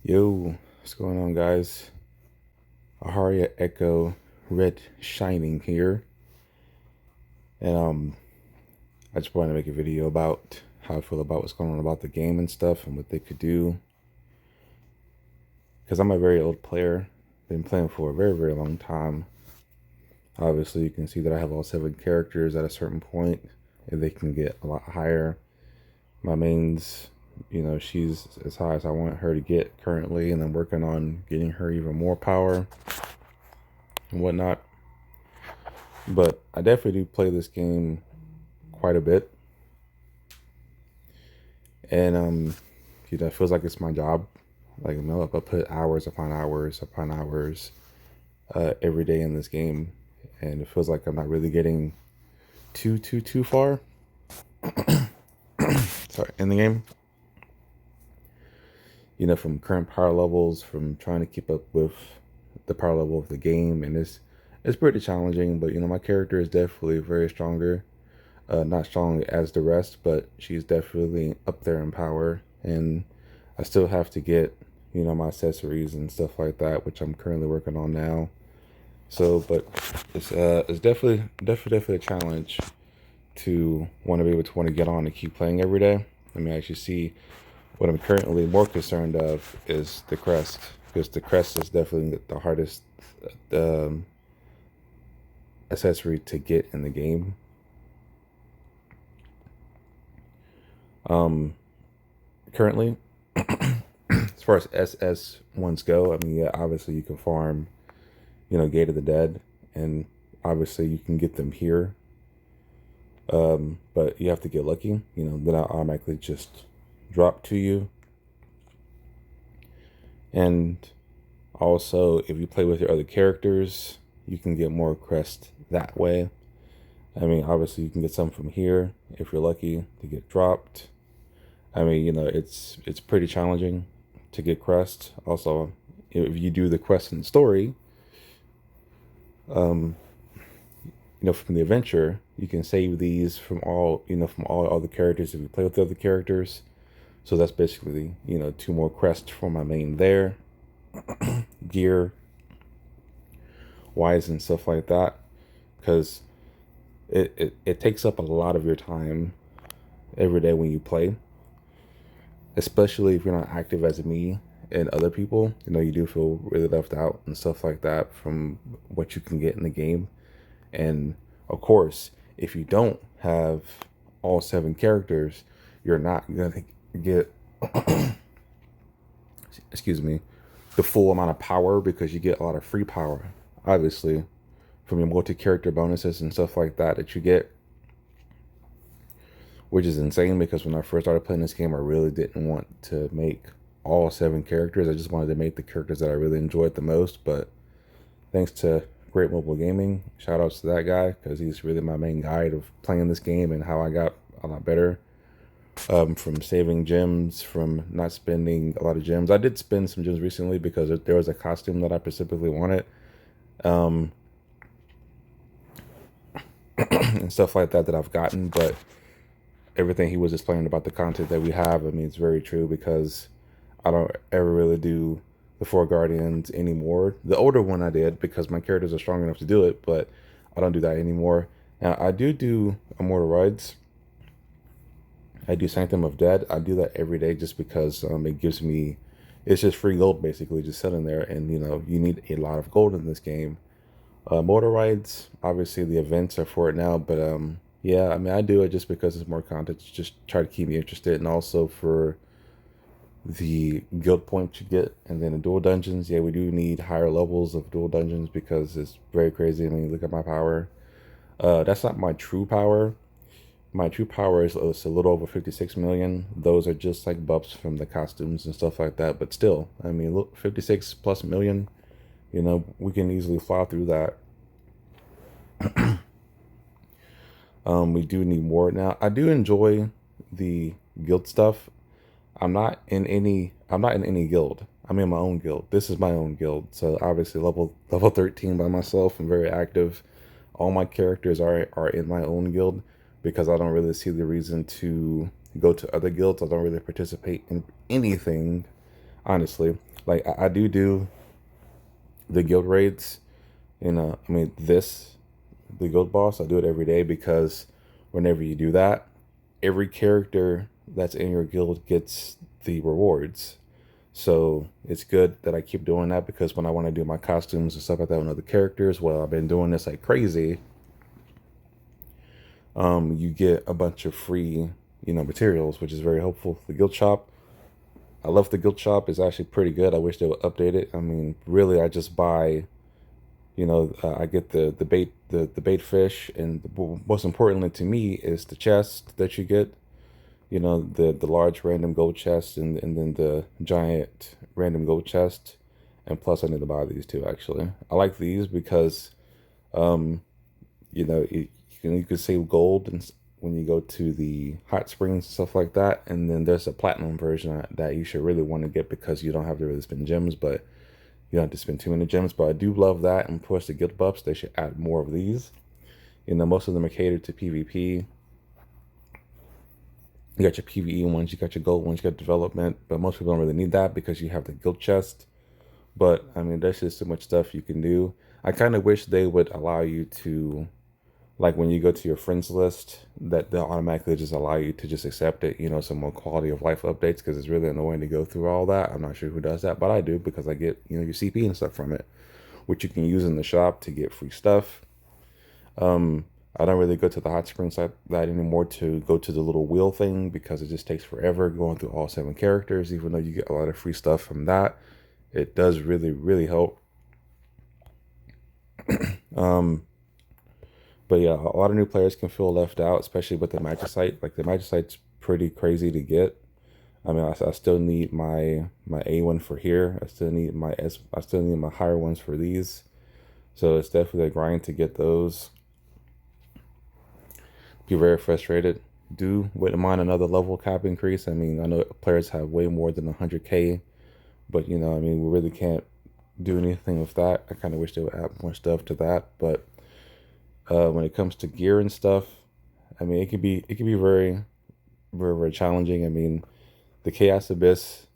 Yo, what's going on, guys? Aharia Echo Red Shining here, and I just wanted to make a video about how I feel about what's going on about the game and stuff and what they could do. Because I'm a very old player, been playing for a very long time. Obviously, you can see that I have all 7 characters at a certain point, and they can get a lot higher. My mains, she's as high as I want her to get currently, and I'm working on getting her even more power and whatnot. But I definitely do play this game quite a bit, and it feels like it's my job. Like, I put hours upon hours upon hours every day in this game, and it feels like I'm not really getting too far. Sorry, in the game. From current power levels, from trying to keep up with the power level of the game, and it's pretty challenging. But my character is definitely very stronger. Not strong as the rest, but she's definitely up there in power. And I still have to get, my accessories and stuff like that, which I'm currently working on now. So, but it's definitely a challenge to want to be able to get on and keep playing every day. Let me actually see. What I'm currently more concerned of is the crest, because the crest is definitely the hardest accessory to get in the game. Currently, as far as SS ones go, I mean, yeah, obviously you can farm, Gate of the Dead, and obviously you can get them here. But you have to get lucky, then I automatically just drop to you. And also, if you play with your other characters, you can get more crest that way. I mean, obviously you can get some from here if you're lucky to get dropped. I mean, it's pretty challenging to get crest. Also, if you do the quest in the story, from the adventure, you can save these from all other characters if you play with the other characters. So that's basically, 2 more crests for my main there. Gear wise and stuff like that, because it takes up a lot of your time every day when you play, especially if you're not active as me and other people. You do feel really left out and stuff like that from what you can get in the game. And of course, if you don't have all 7 characters, you're not gonna get excuse me, the full amount of power, because you get a lot of free power, obviously, from your multi-character bonuses and stuff like that you get, which is insane, because when I first started playing this game, I really didn't want to make all 7 characters. I just wanted to make the characters that I really enjoyed the most. But thanks to Great Mobile Gaming, shout outs to that guy, because he's really my main guide of playing this game and how I got a lot better. From saving gems, from not spending a lot of gems. I did spend some gems recently because there was a costume that I specifically wanted, and stuff like that I've gotten. But everything he was explaining about the content that we have, I mean, it's very true, because I don't ever really do the 4 Guardians anymore. The older one I did, because my characters are strong enough to do it, but I don't do that anymore. Now, I do Immortal Rides. I do Sanctum of Dead. I do that every day just because it gives me, it's just free gold basically just sitting there. And you need a lot of gold in this game. Motor Rides, obviously the events are for it now, but yeah, I mean, I do it just because it's more content to just try to keep me interested, and also for the guild points you get. And then the dual dungeons, yeah, we do need higher levels of dual dungeons because it's very crazy. I mean, look at my power. That's not my true power. My true power is a little over 56 million. Those are just like buffs from the costumes and stuff like that. But still, I mean, look, 56 plus million, we can easily fly through that. We do need more. Now, I do enjoy the guild stuff. I'm not in any guild. I'm in my own guild. This is my own guild. So obviously level 13 by myself. I'm very active. All my characters are in my own guild, because I don't really see the reason to go to other guilds. I don't really participate in anything, honestly. Like I do the guild raids. The guild boss. I do it every day because whenever you do that, every character that's in your guild gets the rewards. So it's good that I keep doing that because when I want to do my costumes and stuff like that with other characters, well, I've been doing this like crazy. You get a bunch of free, materials, which is very helpful. The guild shop, I love the guild shop. It's actually pretty good. I wish they would update it. I mean, really, I just buy, I get the bait fish, and most importantly to me is the chest that you get. The large random gold chest, and then the giant random gold chest. And plus, I need to buy these too. Actually, I like these because um, you can save gold and when you go to the hot springs and stuff like that. And then there's a platinum version that you should really want to get because you don't have to really spend gems, but you don't have to spend too many gems. But I do love that, and push the guild buffs. They should add more of these. Most of them are catered to PvP. You got your PvE ones, you got your gold ones, you got development, but most people don't really need that because you have the guild chest. But I mean, there's just so much stuff you can do. I kind of wish they would allow you to, like when you go to your friends list, that they'll automatically just allow you to just accept it, some more quality of life updates, because it's really annoying to go through all that. I'm not sure who does that, but I do because I get, your CP and stuff from it, which you can use in the shop to get free stuff. I don't really go to the hot springs like that anymore to go to the little wheel thing because it just takes forever going through all 7 characters, even though you get a lot of free stuff from that. It does really, really help. Um, but yeah, a lot of new players can feel left out, especially with the Magicite. Like the Magicite's pretty crazy to get. I mean, I still need my A1 for here. I still need my higher ones for these. So it's definitely a grind to get those. Be very frustrated. Wouldn't mind another level cap increase. I mean, I know players have way more than 100K, but I mean, we really can't do anything with that. I kind of wish they would add more stuff to that. But when it comes to gear and stuff, I mean, it can be very, very, very challenging. I mean, the Chaos Abyss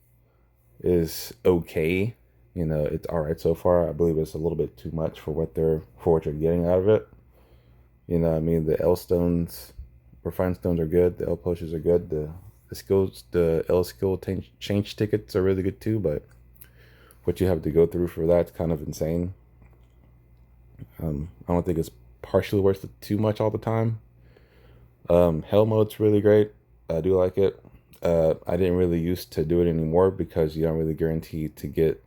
is okay. It's all right so far. I believe it's a little bit too much for what you're getting out of it. I mean, the L stones, refined stones are good. The L potions are good. The L skill change tickets are really good too. But what you have to go through for that's kind of insane. I don't think it's partially worth it too much all the time. Hell mode's really great. I do like it. I didn't really used to do it anymore because you don't really guarantee to get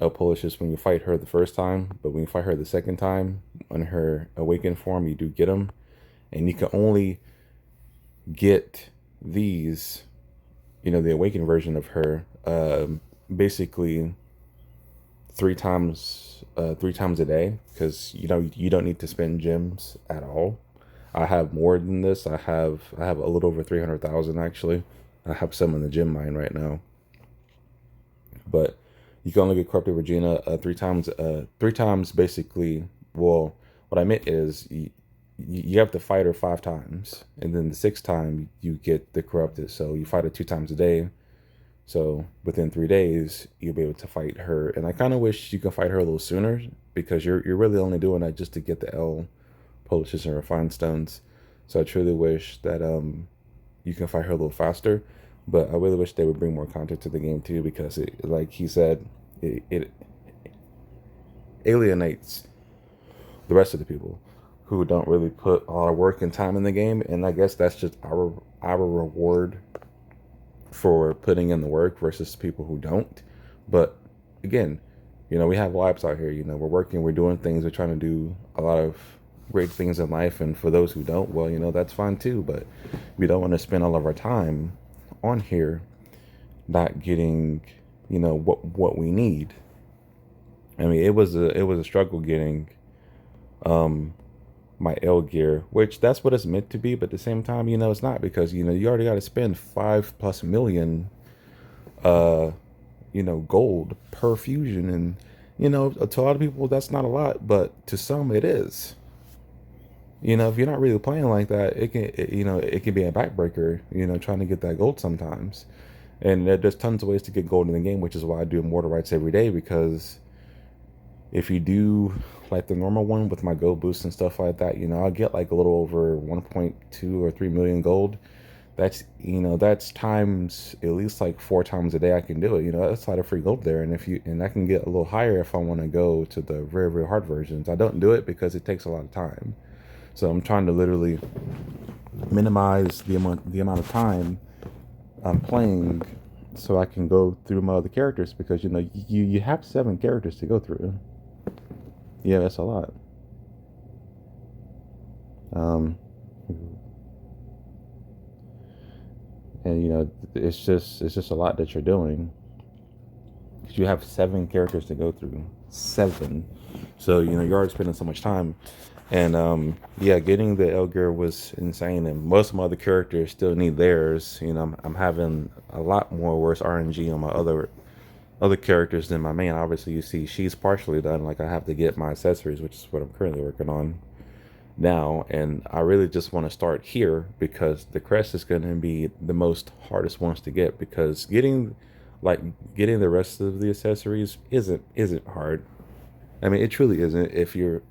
El Polishes when you fight her the first time, but when you fight her the second time on her awakened form, you do get them, and you can only get these, the awakened version of her, basically three times a day, because you don't need to spend gems at all. I have more than this. I have a little over 300,000 actually. I have some in the gem mine right now, but you can only get corrupted Regina 3 times. 3 times basically. Well, what I meant is you have to fight her 5 times, and then the 6th time you get the corrupted. So you fight her 2 times a day. So within 3 days you'll be able to fight her. And I kind of wish you could fight her a little sooner because you're really only doing that just to get the L polishes and refined stones. So I truly wish that you can fight her a little faster. But I really wish they would bring more content to the game too, because like he said, it alienates the rest of the people who don't really put a lot of work and time in the game. And I guess that's just our reward for putting in the work versus people who don't. But again, we have lives out here. We're working, we're doing things, we're trying to do a lot of great things in life. And for those who don't, well, that's fine too. But we don't want to spend all of our time on here not getting what we need. I mean, it was a struggle getting my L gear, which that's what it's meant to be, but at the same time, it's not, because you already got to spend 5+ million gold per fusion. And to a lot of people that's not a lot, but to some it is. If you're not really playing like that, it can be a backbreaker, trying to get that gold sometimes. And there's tons of ways to get gold in the game, which is why I do immortal rights every day, because if you do like the normal one with my gold boost and stuff like that, I'll get like a little over 1.2 or 3 million gold. That's times at least like 4 times a day I can do it. That's a lot of free gold there. And I can get a little higher if I want to go to the very, very hard versions. I don't do it because it takes a lot of time. So I'm trying to literally minimize the amount of time I'm playing so I can go through my other characters, because you have 7 characters to go through. Yeah, that's a lot. Um, and it's just a lot that you're doing. You have 7 characters to go through. 7. So you're already spending so much time. And yeah, getting the Elger was insane, and most of my other characters still need theirs. I'm having a lot more worse RNG on my other characters than my main. Obviously, you see she's partially done. Like, I have to get my accessories, which is what I'm currently working on now, and I really just want to start here because the crest is going to be the most hardest ones to get, because getting the rest of the accessories isn't hard. I mean, it truly isn't. If you're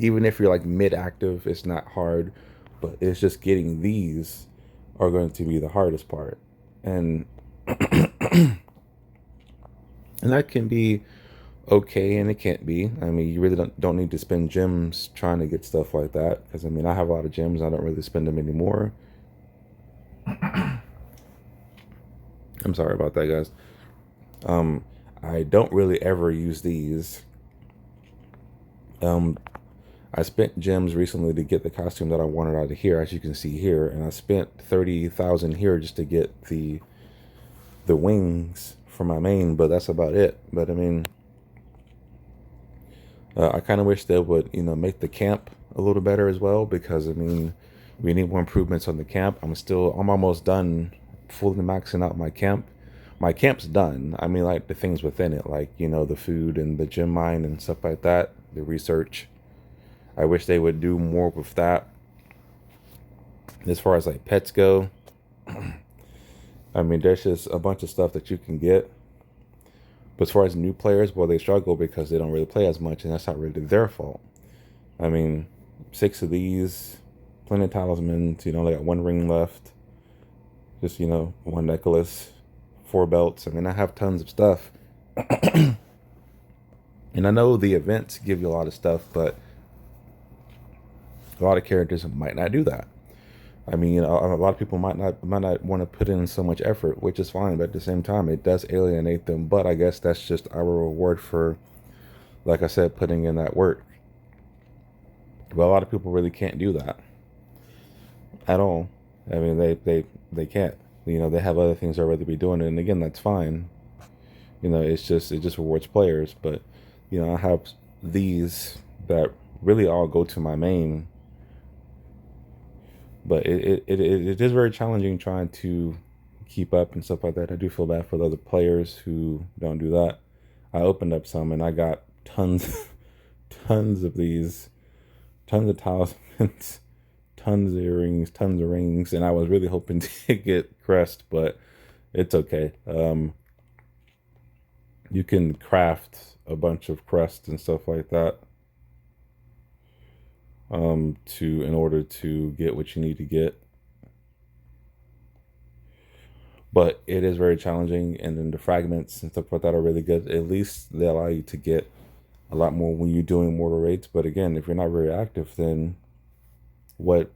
even if you're like mid active, it's not hard, but it's just getting these are going to be the hardest part. And and that can be okay, and it can't be. I mean, you really don't need to spend gems trying to get stuff like that, because I mean, I have a lot of gems. I don't really spend them anymore. I'm sorry about that, guys. I don't really ever use these. I spent gems recently to get the costume that I wanted out of here, as you can see here, and I spent 30,000 here just to get the wings for my main, but that's about it. But I mean, I kind of wish they would, make the camp a little better as well, because I mean, we need more improvements on the camp. I'm almost done fully maxing out my camp. My camp's done. I mean, like the things within it, like, the food and the gem mine and stuff like that, the research. I wish they would do more with that. As far as like pets go, I mean, there's just a bunch of stuff that you can get. But as far as new players, well, they struggle because they don't really play as much, and that's not really their fault. I mean, 6 of these, plenty of talismans, they got 1 ring left. Just, 1 necklace, 4 belts. I mean, I have tons of stuff. And I know the events give you a lot of stuff, but a lot of characters might not do that. I mean, a lot of people might not want to put in so much effort, which is fine, but at the same time, it does alienate them. But I guess that's just our reward for, like I said, putting in that work. But a lot of people really can't do that at all. I mean, they can't. They have other things they'd rather be doing, and again, that's fine. It just rewards players. But I have these that really all go to my main. But it is very challenging trying to keep up and stuff like that. I do feel bad for the other players who don't do that. I opened up some and I got tons, tons of these, tons of talismans, tons of earrings, tons of rings, and I was really hoping to get crest, but it's okay. You can craft a bunch of crests and stuff like that. In order to get what you need to get. But it is very challenging, and then the fragments and stuff like that are really good. At least they allow you to get a lot more when you're doing mortal raids. But again, if you're not very active, then what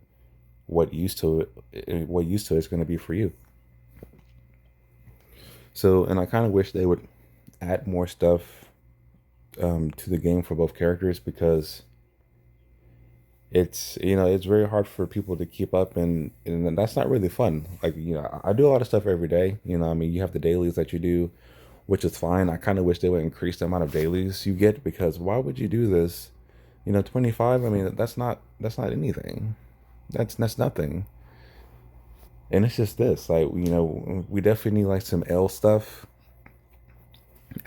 use to it is going to be for you. So, and I kind of wish they would add more stuff to the game for both characters, because it's very hard for people to keep up, and that's not really fun. Like, I do a lot of stuff every day. I mean, you have the dailies that you do, which is fine. I kind of wish they would increase the amount of dailies you get, because why would you do this? 25, I mean, that's not anything. That's nothing. And it's just this, like, we definitely need like some L stuff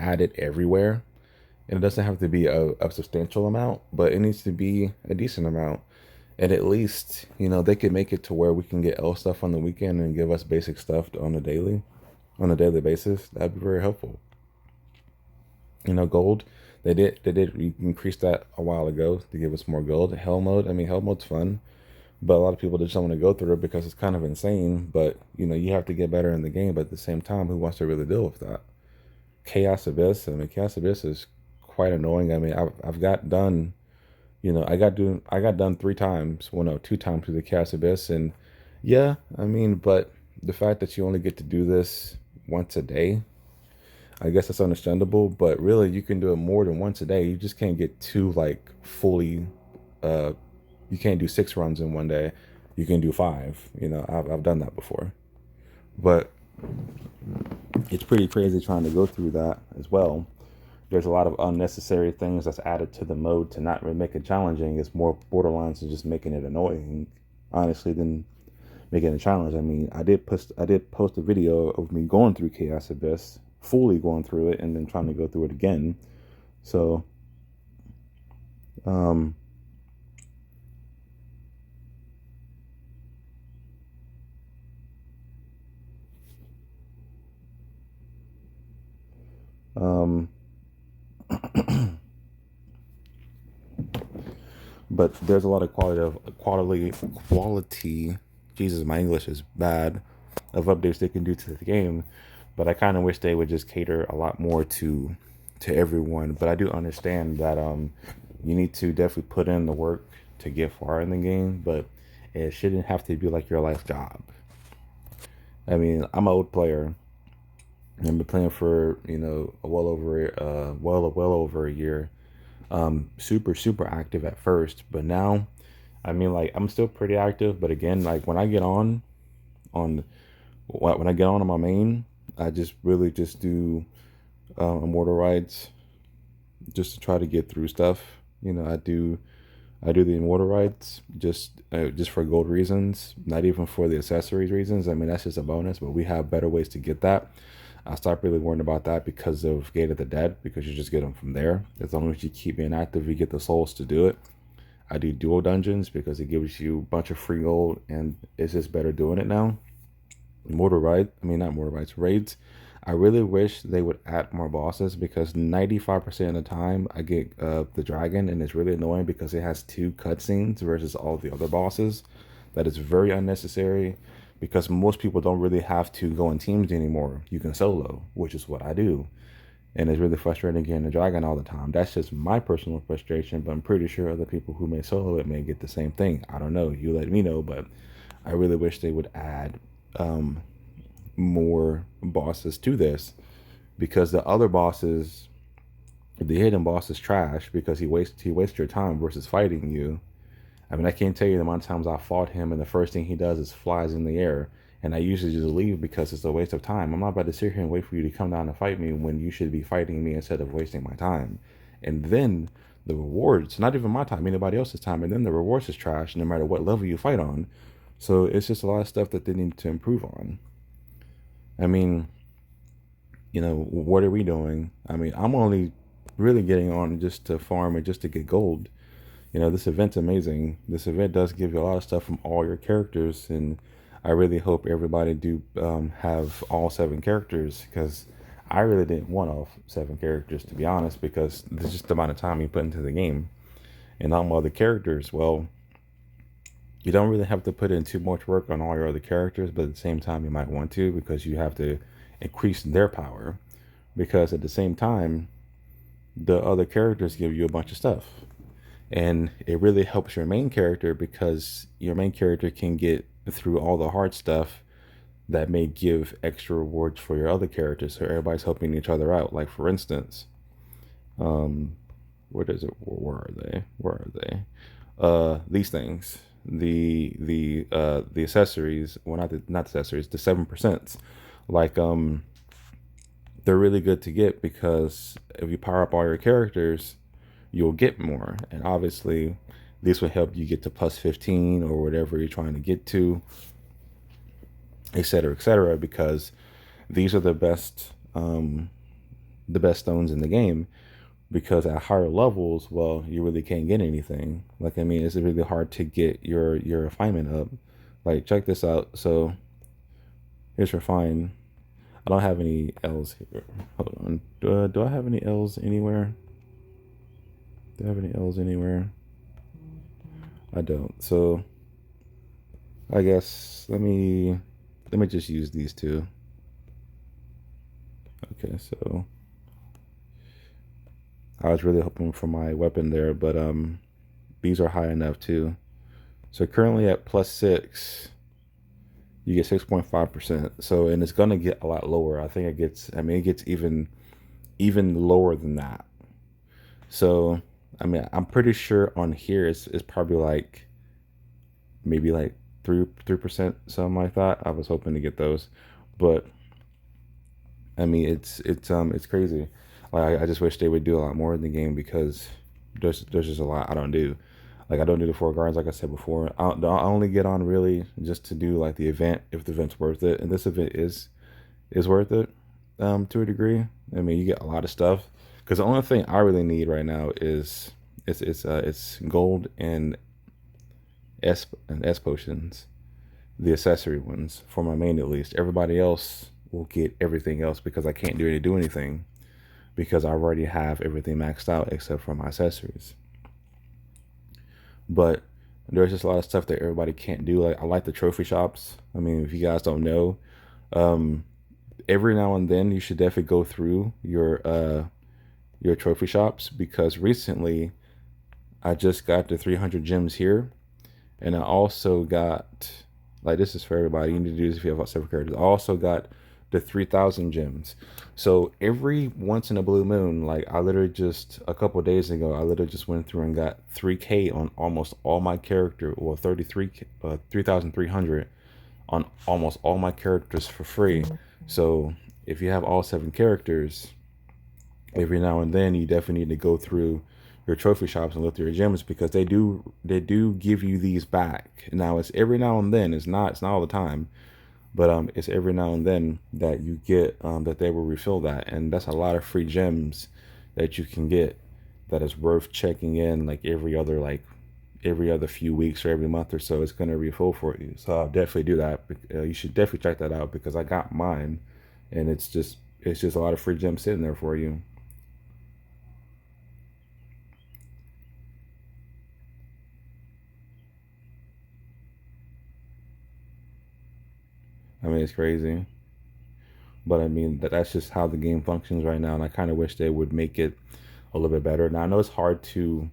added everywhere. And it doesn't have to be a substantial amount, but it needs to be a decent amount. And at least, they could make it to where we can get L stuff on the weekend and give us basic stuff on a daily basis. That'd be very helpful. Gold. They did increase that a while ago to give us more gold. Hell mode. I mean, hell mode's fun, but a lot of people just don't want to go through it because it's kind of insane. But you have to get better in the game. But at the same time, who wants to really deal with that? Chaos Abyss. I mean, Chaos Abyss is quite annoying. I mean, I've got done. I got done 3 times. Well, no, 2 times through the Chaos Abyss, and yeah, I mean, but the fact that you only get to do this once a day, I guess that's understandable. But really, you can do it more than once a day. You just can't get two like fully. Uh, you can't do 6 runs in one day. You can do five. I've done that before, but it's pretty crazy trying to go through that as well. There's a lot of unnecessary things that's added to the mode to not really make it challenging. It's more borderlines to just making it annoying, honestly, than making a challenge. I mean, I did post a video of me going through Chaos Abyss, fully going through it, and then trying to go through it again. So, um, um, but there's a lot of quality. Jesus, my English is bad. Of updates they can do to the game, but I kind of wish they would just cater a lot more to everyone. But I do understand that you need to definitely put in the work to get far in the game, but it shouldn't have to be like your life job. I mean, I'm an old player. I've been playing for well over a year. Super super active at first, but now, I mean, like, I'm still pretty active. But again, like, on when I get on my main, I just really just do immortal rides just to try to get through stuff. I do the immortal rides just for gold reasons, not even for the accessories reasons. I mean, that's just a bonus, but we have better ways to get that. I stopped really worrying about that because of Gate of the Dead, because you just get them from there. As long as you keep being active, you get the souls to do it. I do dual dungeons because it gives you a bunch of free gold, and it's just better doing it now. I mean, not mortar rides, raids. I really wish they would add more bosses, because 95% of the time I get the dragon, and it's really annoying because it has 2 cutscenes versus all the other bosses. That is very unnecessary, because most people don't really have to go in teams anymore. You can solo, which is what I do. And it's really frustrating getting the dragon all the time. That's just my personal frustration, but I'm pretty sure other people who may solo it may get the same thing. I don't know. You let me know, but I really wish they would add um, more bosses to this, because the other bosses, the hidden boss, is trash because he wastes your time versus fighting you. I mean, I can't tell you the amount of times I fought him, and the first thing he does is flies in the air, and I usually just leave because it's a waste of time. I'm not about to sit here and wait for you to come down and fight me when you should be fighting me instead of wasting my time. And then the rewards, not even my time, anybody else's time, and then the rewards is trash no matter what level you fight on. So it's just a lot of stuff that they need to improve on. I mean, what are we doing? I mean, I'm only really getting on just to farm and just to get gold. This event's amazing. This event does give you a lot of stuff from all your characters, and I really hope everybody do have all 7 characters, because I really didn't want all 7 characters, to be honest, because this is just the amount of time you put into the game. And all my other characters, well, you don't really have to put in too much work on all your other characters, but at the same time, you might want to, because you have to increase their power. Because at the same time, the other characters give you a bunch of stuff. And it really helps your main character, because your main character can get through all the hard stuff that may give extra rewards for your other characters. So everybody's helping each other out. Like, for instance, um, where are they? Where are they? These things. The accessories, well, not the accessories, the 7%. Like, they're really good to get, because if you power up all your characters, you'll get more. And obviously, this will help you get to plus 15 or whatever you're trying to get to, etc., etc., because these are the best stones in the game. because at higher levels, well, you really can't get anything. Like, I mean, it's really hard to get your refinement up. Like, check this out. So here's refine. I don't have any L's here. Hold on. Do I have any L's anywhere? Do I have any L's anywhere? I don't. So I guess let me just use these two. Okay, so I was really hoping for my weapon there, but these are high enough too. So currently at +6, you get 6.5%. So, and it's gonna get a lot lower. I think it gets, I mean, it gets even lower than that. So, I mean, I'm pretty sure on here it's probably like maybe like 3%, something like that. I was hoping to get those, but I mean, it's crazy. Like, I just wish they would do a lot more in the game because there's just a lot I don't do. Like, I don't do the four guards like I said before. I only get on really just to do like the event if the event's worth it, and this event is worth it to a degree. I mean, you get a lot of stuff because the only thing I really need right now is it's gold and S potions, the accessory ones for my main at least. Everybody else will get everything else because I can't do anything because I already have everything maxed out except for my accessories. But there's just a lot of stuff that everybody can't do. Like, I like the trophy shops. I mean, if you guys don't know, um, every now and then you should definitely go through your trophy shops because recently I just got the 300 gems here, and I also got, like, this is for everybody. You need to do this if you have about 7 characters. I also got the 3,000 gems. So every once in a blue moon, like, I literally just a couple of days ago, I literally just went through and got 3K on almost all my character, or 3,300 on almost all my characters for free. So if you have all 7 characters, every now and then you definitely need to go through your trophy shops and look through your gems because they do give you these back. Now it's every now and then. It's not all the time, but it's every now and then that you get that they will refill that, and that's a lot of free gems that you can get. That is worth checking in every other few weeks or every month or so. It's gonna refill for you. So I'll definitely do that. You should definitely check that out because I got mine, and it's just a lot of free gems sitting there for you. I mean, it's crazy. But I mean that's just how the game functions right now, and I kind of wish they would make it a little bit better. Now I know it's hard to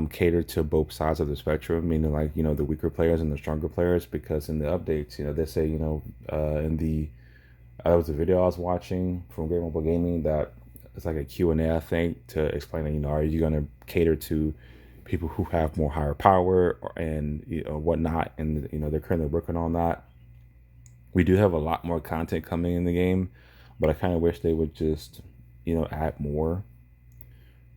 cater to both sides of the spectrum, meaning like the weaker players and the stronger players, because in the updates, they say in the that was a video I was watching from Great Mobile Gaming that it's like a Q&A, I think, to explain that are you going to cater to people who have more higher power and whatnot, and they're currently working on that. We do have a lot more content coming in the game, but I kind of wish they would just add more,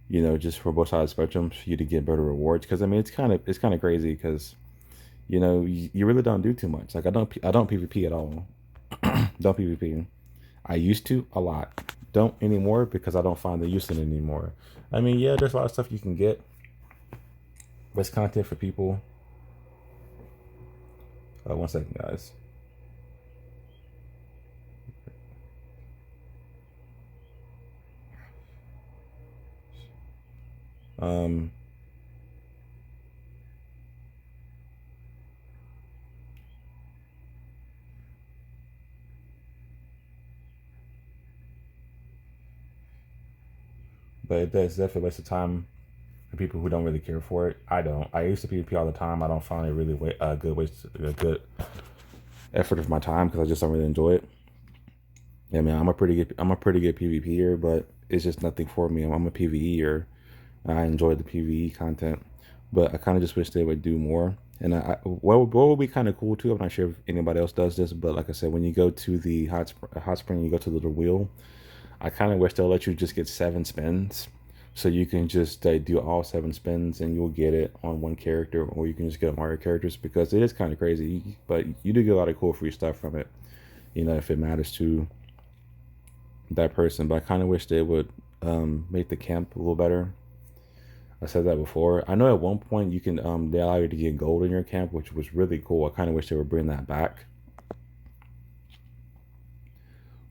just for both sides of the spectrum for you to get better rewards. Because I mean, it's kind of crazy because you really don't do too much. Like, I don't PvP at all. Don't PvP. I used to a lot. Don't anymore because I don't find the use in it anymore. I mean, yeah, there's a lot of stuff you can get. Best content for people. One second, guys. Um, but that's definitely a waste of time for people who don't really care for it. I don't. I used to PvP all the time. I don't find it really a good waste, a good effort of my time because I just don't really enjoy it. Yeah, man, I'm a pretty good PvPer, but it's just nothing for me. I'm a PvEer. I enjoy the PvE content, but I kind of just wish they would do more. And what would be kind of cool too. I'm not sure if anybody else does this, but like I said, when you go to the hot spring, you go to the little wheel. I kind of wish they'll let you just get 7 spins, so you can just do all 7 spins and you'll get it on one character, or you can just get on all your characters because it is kind of crazy. But you do get a lot of cool free stuff from it, if it matters to that person. But I kind of wish they would make the camp a little better. I said that before. I know at one point you can they allow you to get gold in your camp, which was really cool. I kind of wish they would bring that back.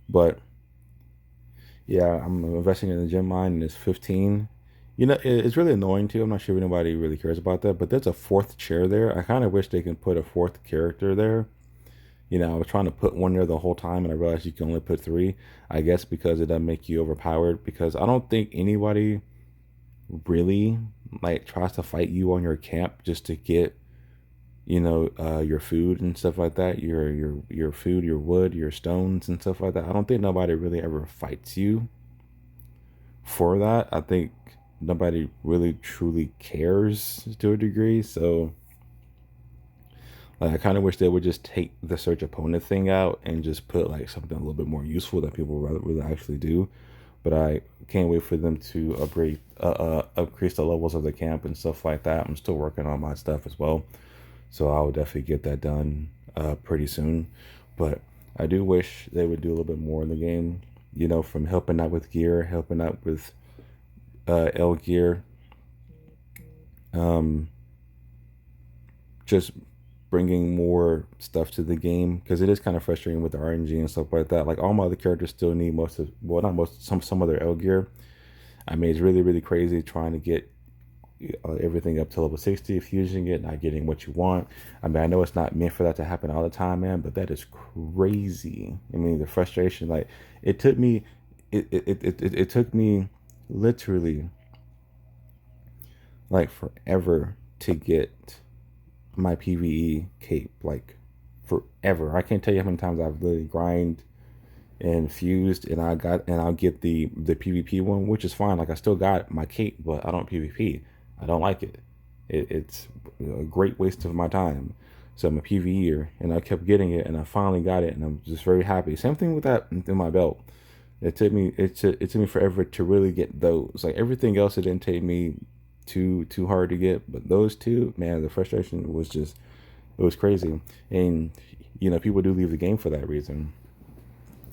But yeah, I'm investing in the gem mine and it's 15. You know, it's really annoying too. I'm not sure if anybody really cares about that, but there's a fourth chair there. I kind of wish they can put a fourth character there. You know, I was trying to put one there the whole time and I realized you can only put three. I guess because it doesn't make you overpowered. Because I don't think anybody really like tries to fight you on your camp just to get, you know, your food and stuff like that, your food, your wood, your stones and stuff like that. I don't think nobody really ever fights you for that. I think nobody really truly cares to a degree. So like I kind of wish they would just take the search opponent thing out and just put like something a little bit more useful that people really actually do. But I can't wait for them to increase the levels of the camp and stuff like that. I'm still working on my stuff as well, so I will definitely get that done pretty soon. But I do wish they would do a little bit more in the game. You know, from helping out with gear, helping out with L gear, um, just bringing more stuff to the game because it is kind of frustrating with the RNG and stuff like that. Like all my other characters still need most of, well, not most, some of their L gear. I mean, it's really crazy trying to get everything up to level 60, fusing it, not getting what you want. I mean, I know it's not meant for that to happen all the time, man, but that is crazy. I mean, the frustration, like it took me, it took me literally like forever to get my PvE cape, like forever. I can't tell you how many times I've literally grind and fused and I'll get the PvP one, which is fine. Like I still got my cape, but I don't PvP. I don't like it. It's a great waste of my time. So I'm a PvEer and I kept getting it and I finally got it and I'm just very happy. Same thing with that in my belt. It took me forever to really get those. Like everything else, it didn't take me too hard to get, but those two, man, the frustration was just, it was crazy. And you know, people do leave the game for that reason.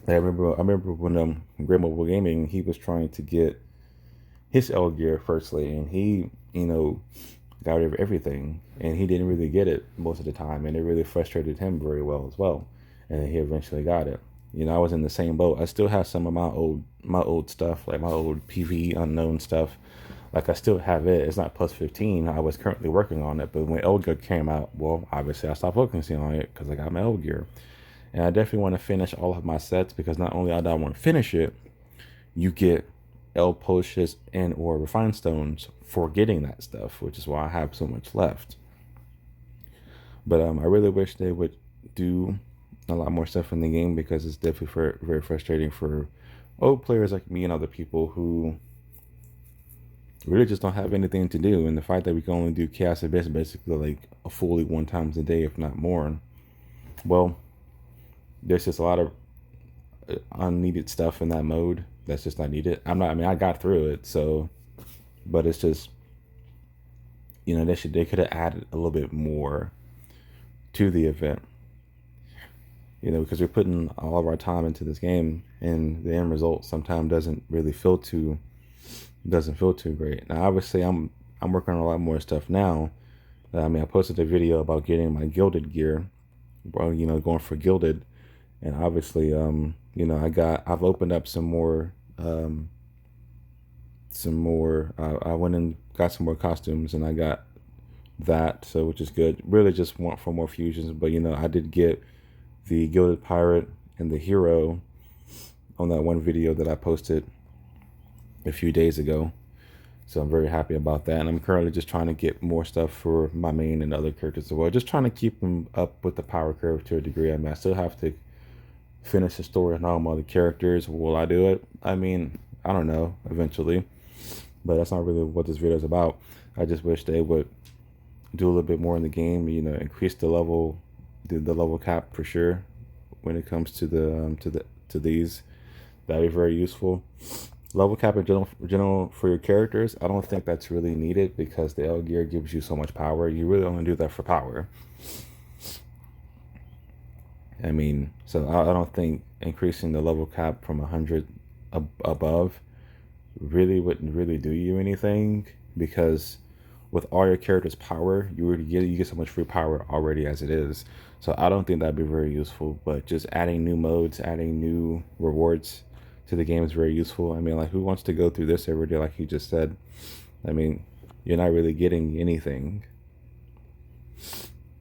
I remember when Great Mobile Gaming, he was trying to get his L gear firstly, and he, you know, got rid of everything, and he didn't really get it most of the time, and it really frustrated him very well as well. And he eventually got it. You know, I was in the same boat. I still have some of my old stuff, like my old PvE unknown stuff. Like I still have it. It's not plus 15. I was currently working on it, but when L gear came out, well, obviously I stopped focusing on it because I got my L gear. And I definitely want to finish all of my sets because not only do I want to finish it, you get L potions and or refined stones for getting that stuff, which is why I have so much left. But I really wish they would do a lot more stuff in the game because it's definitely very frustrating for old players like me and other people who really just don't have anything to do. And the fact that we can only do Chaos Abyss basically like a fully 1 times a day, if not more. Well, there's just a lot of unneeded stuff in that mode that's just not needed. I mean, I got through it, so, but it's just, you know, they could have added a little bit more to the event, you know, because we're putting all of our time into this game and the end result sometimes doesn't feel too great. Now obviously I'm working on a lot more stuff now. I mean, I posted a video about getting my gilded gear, well, you know, going for gilded. And obviously, you know, I've opened up some more, I went and got some more costumes and I got that, so which is good. Really just want for more fusions, but you know, I did get the Gilded Pirate and the Hero on that one video that I posted a few days ago. So I'm very happy about that. And I'm currently just trying to get more stuff for my main and other characters as well. Just trying to keep them up with the power curve to a degree. I mean, I still have to finish the story and all my other characters. Will I do it? I mean, I don't know, eventually. But that's not really what this video is about. I just wish they would do a little bit more in the game, you know, increase the level cap for sure when it comes to these. That'd be very useful. Level cap in general for your characters, I don't think that's really needed because the L gear gives you so much power. You really only do that for power. I mean, so I don't think increasing the level cap from 100 above really wouldn't really do you anything, because with all your character's power, you get so much free power already as it is. So I don't think that'd be very useful. But just adding new modes, adding new rewards to the game is very useful. I mean, like, who wants to go through this every day, like you just said? I mean, you're not really getting anything.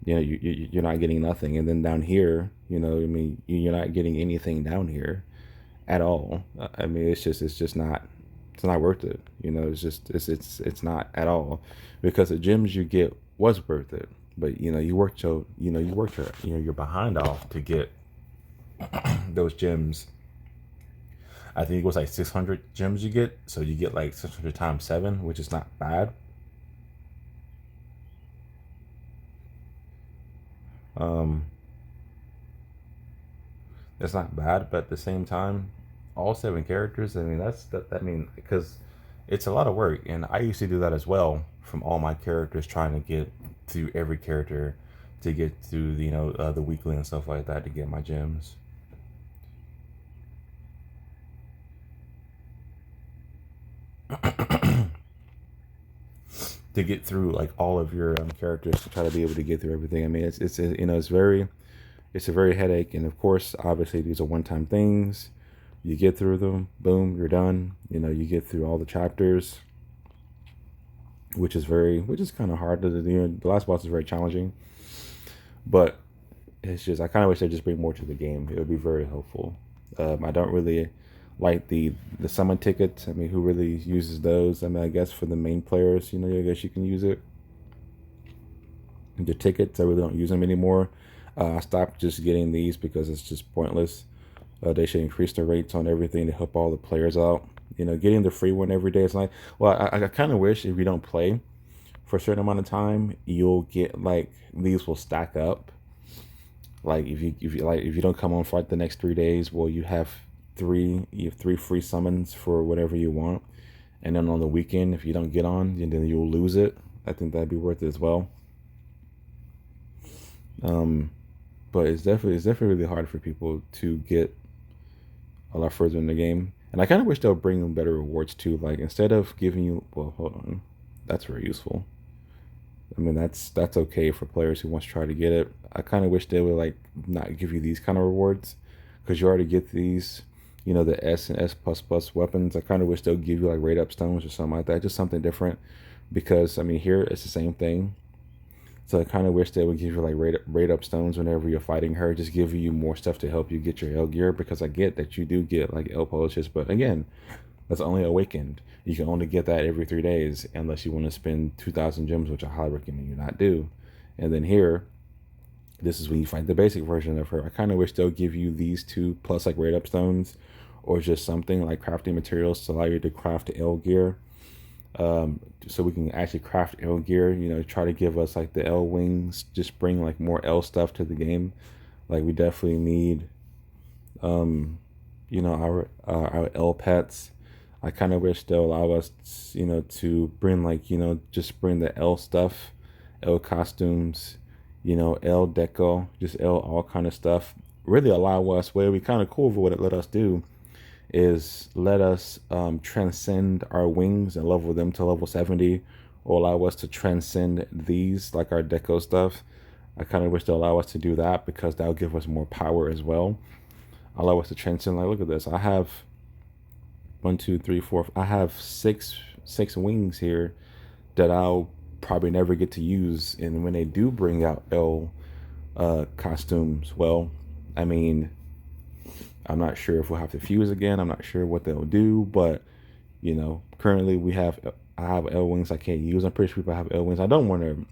You're not getting nothing. And then down here, I mean, you're not getting anything down here at all. I mean, it's not worth it. It's not at all, because the gems you get was worth it. But you're behind off to get those gems. I think it was like 600 gems you get, so you get like 600 times 7, which is not bad. Um, it's not bad, but at the same time, all 7 characters. I mean, that's that. I mean, because it's a lot of work, and I used to do that as well from all my characters, trying to get through every character to get through the weekly and stuff like that to get my gems. To get through like all of your characters, to try to be able to get through everything. I mean, it's a very headache, and of course, obviously, these are one-time things. You get through them, boom, you're done. You get through all the chapters, which is kind of hard to do. The last boss is very challenging, but it's just, I kind of wish they'd just bring more to the game. It would be very helpful. I don't really like the summon tickets. I mean, who really uses those? I mean, I guess for the main players, I guess you can use it. The tickets, I really don't use them anymore. I stopped just getting these because it's just pointless. They should increase the rates on everything to help all the players out. Getting the free one every day is like, well, I kind of wish if you don't play for a certain amount of time, you'll get like, these will stack up. Like if you don't come on for like the next 3 days, well, you have three free summons for whatever you want, and then on the weekend, if you don't get on, then you'll lose it. I think that'd be worth it as well. Um, but it's definitely really hard for people to get a lot further in the game. And I kind of wish they'll bring them better rewards too. Like, instead of giving you, well, hold on, that's very useful. I mean, that's okay for players who want to try to get it. I kind of wish they would like not give you these kind of rewards, because you already get these, the S and S plus plus weapons. I kind of wish they'll give you like rate up stones or something like that, just something different. Because I mean, here it's the same thing. So I kind of wish they would give you like rate up stones whenever you're fighting her, just give you more stuff to help you get your L gear. Because I get that you do get like L polishes, but again, that's only awakened. You can only get that every 3 days, unless you want to spend 2,000 gems, which I highly recommend you not do. And then here, this is when you find the basic version of her. I kind of wish they'll give you these two plus like rate up stones, or just something like crafting materials to allow you to craft L gear. So we can actually craft L gear. Try to give us like the L wings. Just bring like more L stuff to the game. Like, we definitely need, our L pets. I kind of wish they'll allow us, to bring like, just bring the L stuff, L costumes, L deco, just L all kind of stuff. Really allow us, what would be kind of cool for what it let us do is let us transcend our wings and level them to level 70, or allow us to transcend these, like our deco stuff. I kind of wish they'll allow us to do that, because that'll give us more power as well. Allow us to transcend, like, look at this. I have one, two, three, four. I have six wings here that I'll probably never get to use. And when they do bring out L costumes, well, I mean, I'm not sure if we'll have to fuse again. I'm not sure what they'll do, but currently I have L wings I can't use. I'm pretty sure people have L wings. I don't want to,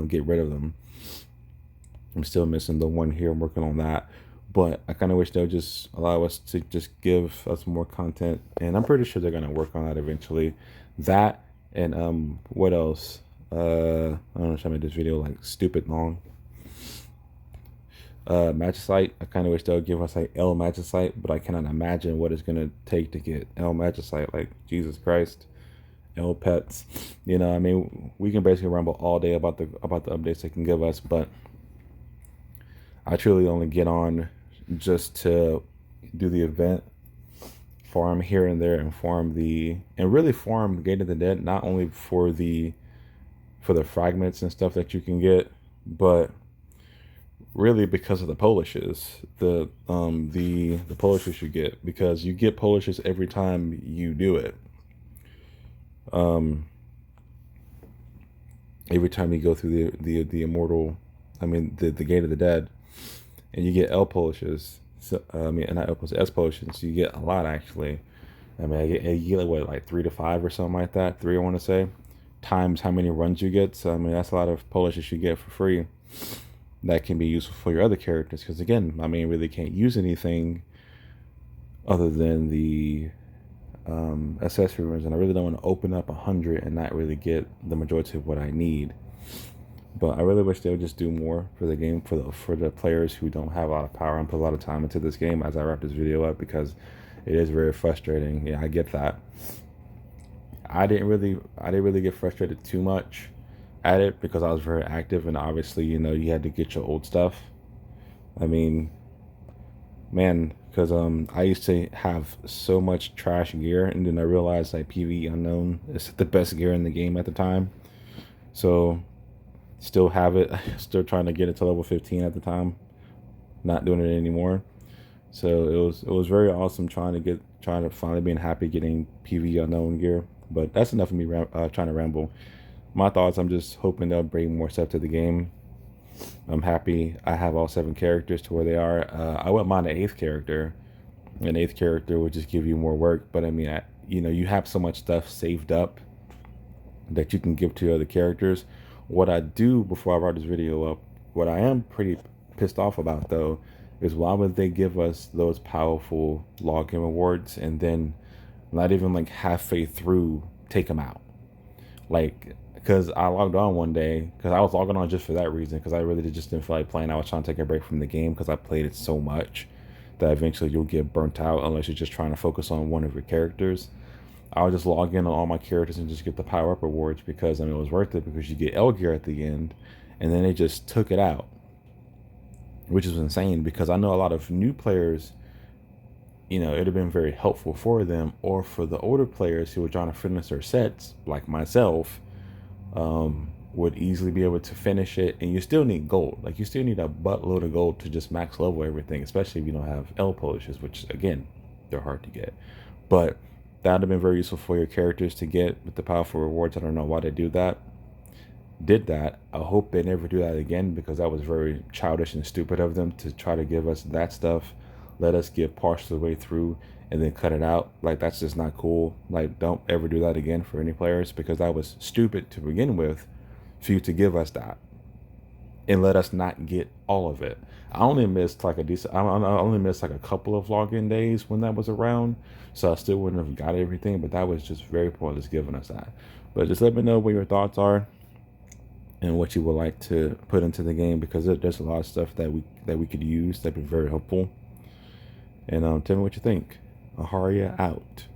get rid of them. I'm still missing the one here. I'm working on that. But I kind of wish they'll just allow us to just give us more content. And I'm pretty sure they're going to work on that eventually. That and what else? I don't know if I made this video like stupid long. Magicite. I kind of wish they'll give us like L Magicite, but I cannot imagine what it's going to take to get L Magicite. Like, Jesus Christ. L pets. I mean, we can basically ramble all day about the updates they can give us, but I truly only get on just to do the event farm here and there and really farm Gate of the Dead, not only for the fragments and stuff that you can get, but really because of the polishes, the polishes you get, because you get polishes every time you do it. Every time you go through the immortal, the Gate of the Dead, and you get L polishes. So not L polishes, S polishes. You get a lot actually. You get like 3 to 5 or something like that. 3, I want to say, times how many runs you get. So that's a lot of polishes you get for free. That can be useful for your other characters, because again, really can't use anything other than the accessory runs, and I really don't want to open up 100 and not really get the majority of what I need. But I really wish they would just do more for the game, for the players who don't have a lot of power and put a lot of time into this game as I wrap this video up, because it is very frustrating. Yeah, I get that. I didn't really get frustrated too much at it because I was very active, and obviously, you had to get your old stuff. Because I used to have so much trash gear, and then I realized like PvE Unknown is the best gear in the game at the time. So still have it, still trying to get it to level 15 at the time, not doing it anymore. So it was very awesome trying to finally being happy getting PvE Unknown gear. But that's enough of me trying to ramble. My thoughts, I'm just hoping they'll bring more stuff to the game. I'm happy I have all 7 characters to where they are. I wouldn't mind an 8th character. An 8th character would just give you more work, but you have so much stuff saved up that you can give to other characters. What I do before I write this video up, what I am pretty pissed off about though, is why would they give us those powerful login rewards and then not even like halfway through take them out? Like, because I logged on one day, because I was logging on just for that reason, because I really just didn't feel like playing. I was trying to take a break from the game because I played it so much that eventually you'll get burnt out unless you're just trying to focus on one of your characters. I would just log in on all my characters and just get the power up rewards, because it was worth it, because you get L gear at the end, and then they just took it out, which is insane, because I know a lot of new players, it'd have been very helpful for them, or for the older players who were trying to finish their sets like myself, would easily be able to finish it. And you still need gold, like you still need a buttload of gold to just max level everything, especially if you don't have L polishes, which again, they're hard to get. But that would have been very useful for your characters to get with the powerful rewards. I don't know why they did that. I hope they never do that again, because that was very childish and stupid of them to try to give us that stuff, let us get partial the way through and then cut it out. Like, that's just not cool. Like, don't ever do that again for any players, because that was stupid to begin with, for you to give us that and let us not get all of it. I only missed like a couple of login days when that was around, so I still wouldn't have got everything, but that was just very pointless giving us that. But just let me know what your thoughts are and what you would like to put into the game, because there's a lot of stuff that we could use that'd be very helpful. And tell me what you think. Aharia out.